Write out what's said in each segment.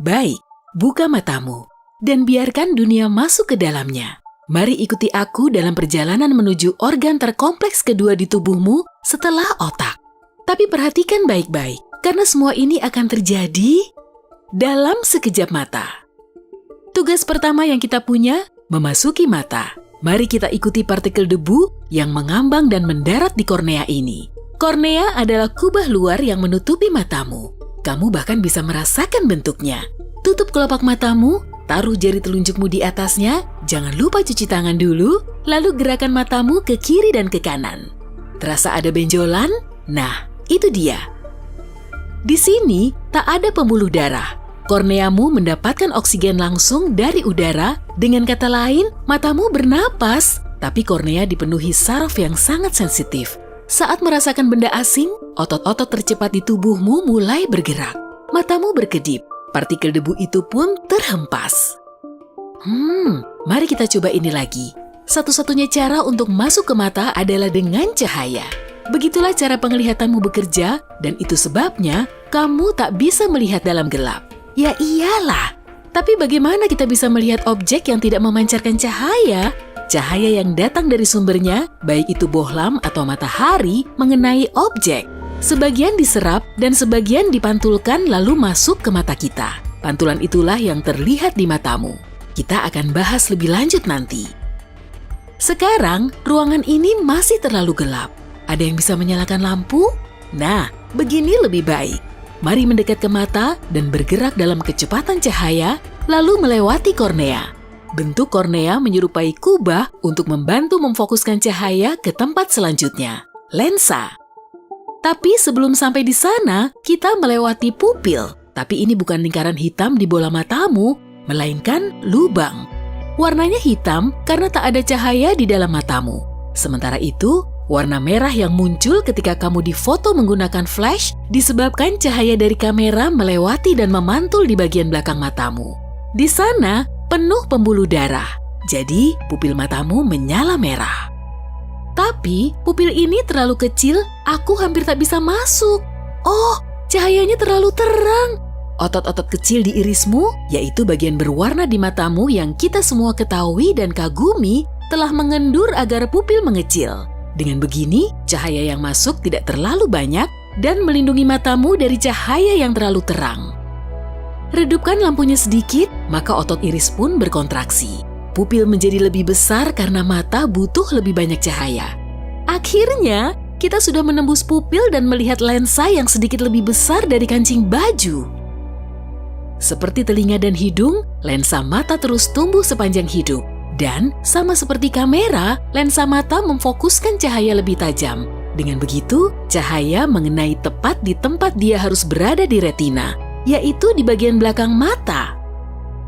Baik, buka matamu dan biarkan dunia masuk ke dalamnya. Mari ikuti aku dalam perjalanan menuju organ terkompleks kedua di tubuhmu setelah otak. Tapi perhatikan baik-baik, karena semua ini akan terjadi dalam sekejap mata. Tugas pertama yang kita punya, memasuki mata. Mari kita ikuti partikel debu yang mengambang dan mendarat di kornea ini. Kornea adalah kubah luar yang menutupi matamu. Kamu bahkan bisa merasakan bentuknya. Tutup kelopak matamu, taruh jari telunjukmu di atasnya, jangan lupa cuci tangan dulu, lalu gerakan matamu ke kiri dan ke kanan. Terasa ada benjolan? Nah, itu dia. Di sini tak ada pembuluh darah. Korneamu mendapatkan oksigen langsung dari udara, dengan kata lain, matamu bernapas, tapi kornea dipenuhi saraf yang sangat sensitif. Saat merasakan benda asing, otot-otot tercepat di tubuhmu mulai bergerak. Matamu berkedip, partikel debu itu pun terhempas. Mari kita coba ini lagi. Satu-satunya cara untuk masuk ke mata adalah dengan cahaya. Begitulah cara penglihatanmu bekerja, dan itu sebabnya kamu tak bisa melihat dalam gelap. Ya iyalah, tapi bagaimana kita bisa melihat objek yang tidak memancarkan cahaya? Cahaya yang datang dari sumbernya, baik itu bohlam atau matahari, mengenai objek. Sebagian diserap dan sebagian dipantulkan lalu masuk ke mata kita. Pantulan itulah yang terlihat di matamu. Kita akan bahas lebih lanjut nanti. Sekarang, ruangan ini masih terlalu gelap. Ada yang bisa menyalakan lampu? Nah, begini lebih baik. Mari mendekat ke mata dan bergerak dalam kecepatan cahaya, lalu melewati kornea. Bentuk kornea menyerupai kubah untuk membantu memfokuskan cahaya ke tempat selanjutnya, lensa. Tapi sebelum sampai di sana, kita melewati pupil. Tapi ini bukan lingkaran hitam di bola matamu, melainkan lubang. Warnanya hitam karena tak ada cahaya di dalam matamu. Sementara itu, warna merah yang muncul ketika kamu difoto menggunakan flash disebabkan cahaya dari kamera melewati dan memantul di bagian belakang matamu. Di sana, penuh pembuluh darah. Jadi, pupil matamu menyala merah. Tapi, pupil ini terlalu kecil, aku hampir tak bisa masuk. Oh, cahayanya terlalu terang. Otot-otot kecil di irismu, yaitu bagian berwarna di matamu yang kita semua ketahui dan kagumi, telah mengendur agar pupil mengecil. Dengan begini, cahaya yang masuk tidak terlalu banyak dan melindungi matamu dari cahaya yang terlalu terang. Redupkan lampunya sedikit, maka otot iris pun berkontraksi. Pupil menjadi lebih besar karena mata butuh lebih banyak cahaya. Akhirnya, kita sudah menembus pupil dan melihat lensa yang sedikit lebih besar dari kancing baju. Seperti telinga dan hidung, lensa mata terus tumbuh sepanjang hidup. Dan, sama seperti kamera, lensa mata memfokuskan cahaya lebih tajam. Dengan begitu, cahaya mengenai tepat di tempat dia harus berada di retina, yaitu di bagian belakang mata.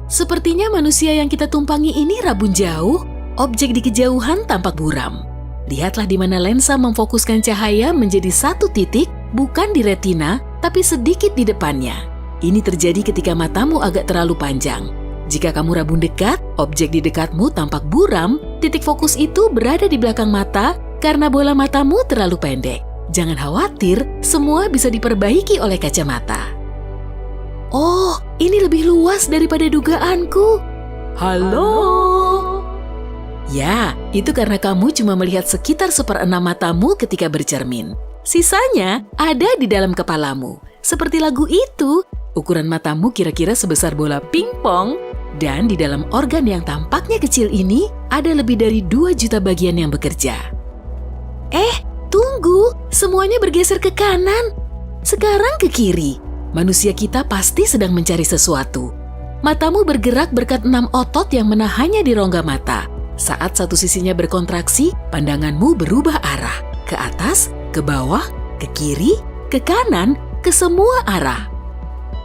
Sepertinya manusia yang kita tumpangi ini rabun jauh, objek di kejauhan tampak buram. Lihatlah di mana lensa memfokuskan cahaya menjadi satu titik, bukan di retina, tapi sedikit di depannya. Ini terjadi ketika matamu agak terlalu panjang. Jika kamu rabun dekat, objek di dekatmu tampak buram, titik fokus itu berada di belakang mata karena bola matamu terlalu pendek. Jangan khawatir, semua bisa diperbaiki oleh kacamata. Oh, ini lebih luas daripada dugaanku. Halo? Ya, itu karena kamu cuma melihat sekitar 1/6 matamu ketika bercermin. Sisanya ada di dalam kepalamu. Seperti lagu itu, ukuran matamu kira-kira sebesar bola pingpong, dan di dalam organ yang tampaknya kecil ini ada lebih dari 2 juta bagian yang bekerja. Tunggu, semuanya bergeser ke kanan. Sekarang ke kiri. Manusia kita pasti sedang mencari sesuatu. Matamu bergerak berkat 6 otot yang menahannya di rongga mata. Saat satu sisinya berkontraksi, pandanganmu berubah arah. Ke atas, ke bawah, ke kiri, ke kanan, ke semua arah.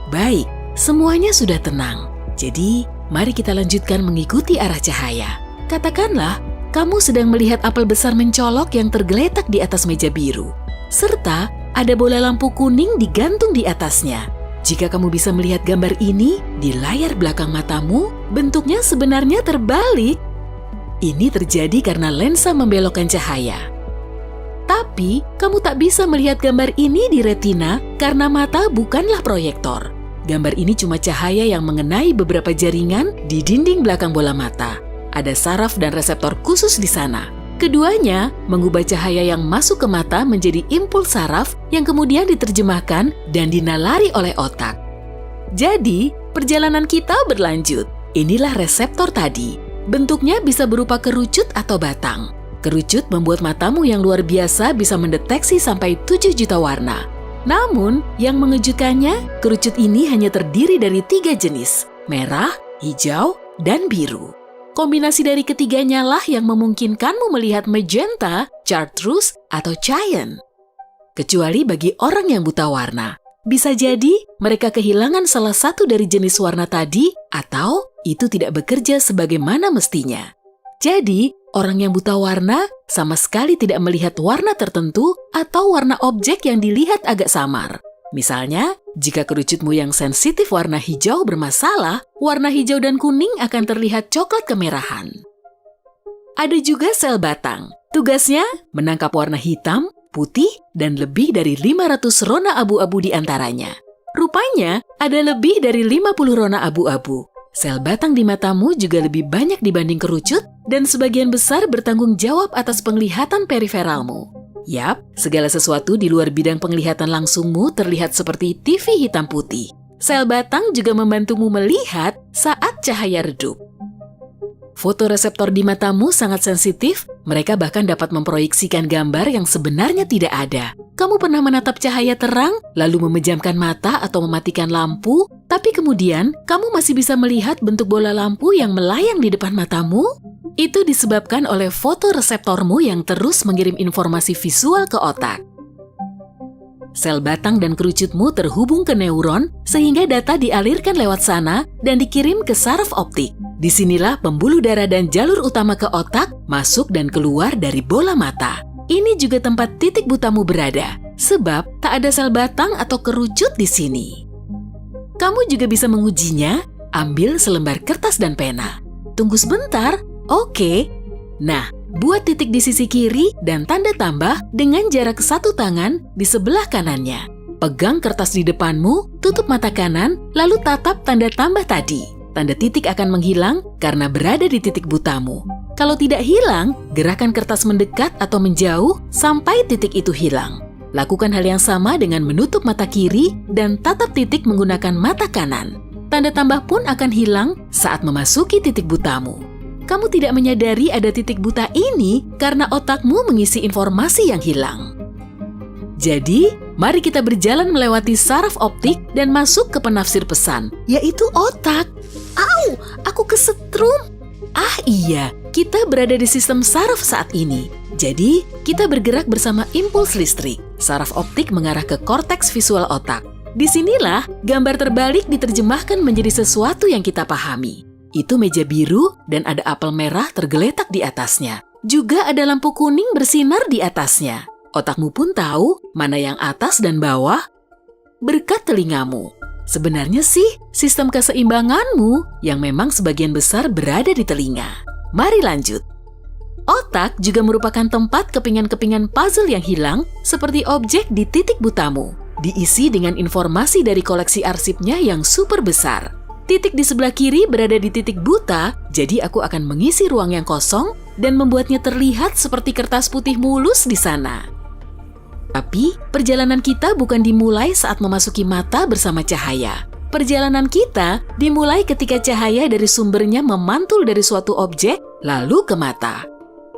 Baik, semuanya sudah tenang. Jadi, mari kita lanjutkan mengikuti arah cahaya. Katakanlah, kamu sedang melihat apel besar mencolok yang tergeletak di atas meja biru. Serta, ada bola lampu kuning digantung di atasnya. Jika kamu bisa melihat gambar ini di layar belakang matamu, bentuknya sebenarnya terbalik. Ini terjadi karena lensa membelokkan cahaya. Tapi, kamu tak bisa melihat gambar ini di retina karena mata bukanlah proyektor. gambar ini cuma cahaya yang mengenai beberapa jaringan di dinding belakang bola mata. Ada saraf dan reseptor khusus di sana. Keduanya mengubah cahaya yang masuk ke mata menjadi impuls saraf yang kemudian diterjemahkan dan dinalari oleh otak. Jadi, perjalanan kita berlanjut. Inilah reseptor tadi. Bentuknya bisa berupa kerucut atau batang. Kerucut membuat matamu yang luar biasa bisa mendeteksi sampai 7 juta warna. Namun, yang mengejutkannya, kerucut ini hanya terdiri dari 3 jenis, merah, hijau, dan biru. Kombinasi dari ketiganya lah yang memungkinkanmu melihat magenta, chartreuse, atau cyan. Kecuali bagi orang yang buta warna. Bisa jadi mereka kehilangan salah satu dari jenis warna tadi atau itu tidak bekerja sebagaimana mestinya. Jadi, orang yang buta warna sama sekali tidak melihat warna tertentu atau warna objek yang dilihat agak samar. Misalnya, jika kerucutmu yang sensitif warna hijau bermasalah, warna hijau dan kuning akan terlihat coklat kemerahan. Ada juga sel batang. Tugasnya menangkap warna hitam, putih, dan lebih dari 500 rona abu-abu di antaranya. Rupanya, ada lebih dari 50 rona abu-abu. Sel batang di matamu juga lebih banyak dibanding kerucut dan sebagian besar bertanggung jawab atas penglihatan periferalmu. Yap, segala sesuatu di luar bidang penglihatan langsungmu terlihat seperti TV hitam putih. Sel batang juga membantumu melihat saat cahaya redup. Fotoreseptor di matamu sangat sensitif, mereka bahkan dapat memproyeksikan gambar yang sebenarnya tidak ada. Kamu pernah menatap cahaya terang, lalu memejamkan mata atau mematikan lampu, tapi kemudian kamu masih bisa melihat bentuk bola lampu yang melayang di depan matamu? Itu disebabkan oleh fotoreseptormu yang terus mengirim informasi visual ke otak. Sel batang dan kerucutmu terhubung ke neuron sehingga data dialirkan lewat sana dan dikirim ke saraf optik. Disinilah pembuluh darah dan jalur utama ke otak masuk dan keluar dari bola mata. Ini juga tempat titik butamu berada, sebab tak ada sel batang atau kerucut di sini. Kamu juga bisa mengujinya, ambil selembar kertas dan pena. Tunggu sebentar, oke. Nah, buat titik di sisi kiri dan tanda tambah dengan jarak 1 tangan di sebelah kanannya. Pegang kertas di depanmu, tutup mata kanan, lalu tatap tanda tambah tadi. Tanda titik akan menghilang karena berada di titik butamu. Kalau tidak hilang, gerakan kertas mendekat atau menjauh sampai titik itu hilang. Lakukan hal yang sama dengan menutup mata kiri dan tatap titik menggunakan mata kanan. Tanda tambah pun akan hilang saat memasuki titik butamu. Kamu tidak menyadari ada titik buta ini karena otakmu mengisi informasi yang hilang. Jadi, mari kita berjalan melewati saraf optik dan masuk ke penafsir pesan, yaitu otak. Au, aku kesetrum. Ah iya, kita berada di sistem saraf saat ini. Jadi, kita bergerak bersama impuls listrik. Saraf optik mengarah ke korteks visual otak. Disinilah gambar terbalik diterjemahkan menjadi sesuatu yang kita pahami. Itu meja biru dan ada apel merah tergeletak di atasnya. Juga ada lampu kuning bersinar di atasnya. Otakmu pun tahu mana yang atas dan bawah berkat telingamu. Sebenarnya sih, sistem keseimbanganmu yang memang sebagian besar berada di telinga. Mari lanjut. Otak juga merupakan tempat kepingan-kepingan puzzle yang hilang seperti objek di titik butamu. Diisi dengan informasi dari koleksi arsipnya yang super besar. Titik di sebelah kiri berada di titik buta, jadi aku akan mengisi ruang yang kosong dan membuatnya terlihat seperti kertas putih mulus di sana. Tapi, perjalanan kita bukan dimulai saat memasuki mata bersama cahaya. Perjalanan kita dimulai ketika cahaya dari sumbernya memantul dari suatu objek, lalu ke mata.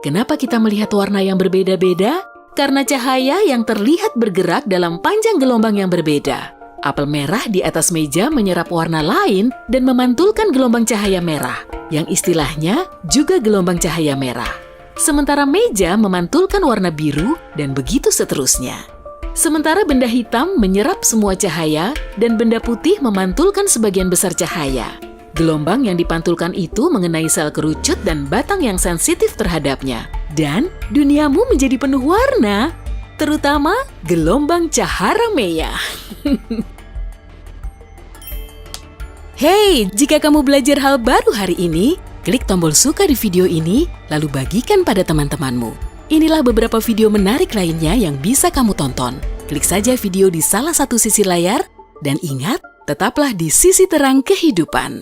Kenapa kita melihat warna yang berbeda-beda? Karena cahaya yang terlihat bergerak dalam panjang gelombang yang berbeda. Apel merah di atas meja menyerap warna lain dan memantulkan gelombang cahaya merah, yang istilahnya juga gelombang cahaya merah. Sementara meja memantulkan warna biru dan begitu seterusnya. Sementara benda hitam menyerap semua cahaya dan benda putih memantulkan sebagian besar cahaya. Gelombang yang dipantulkan itu mengenai sel kerucut dan batang yang sensitif terhadapnya. Dan duniamu menjadi penuh warna, terutama gelombang cahara-meya. Hey, jika kamu belajar hal baru hari ini, klik tombol suka di video ini, lalu bagikan pada teman-temanmu. Inilah beberapa video menarik lainnya yang bisa kamu tonton. Klik saja video di salah satu sisi layar, dan ingat, Tetaplah di sisi terang kehidupan.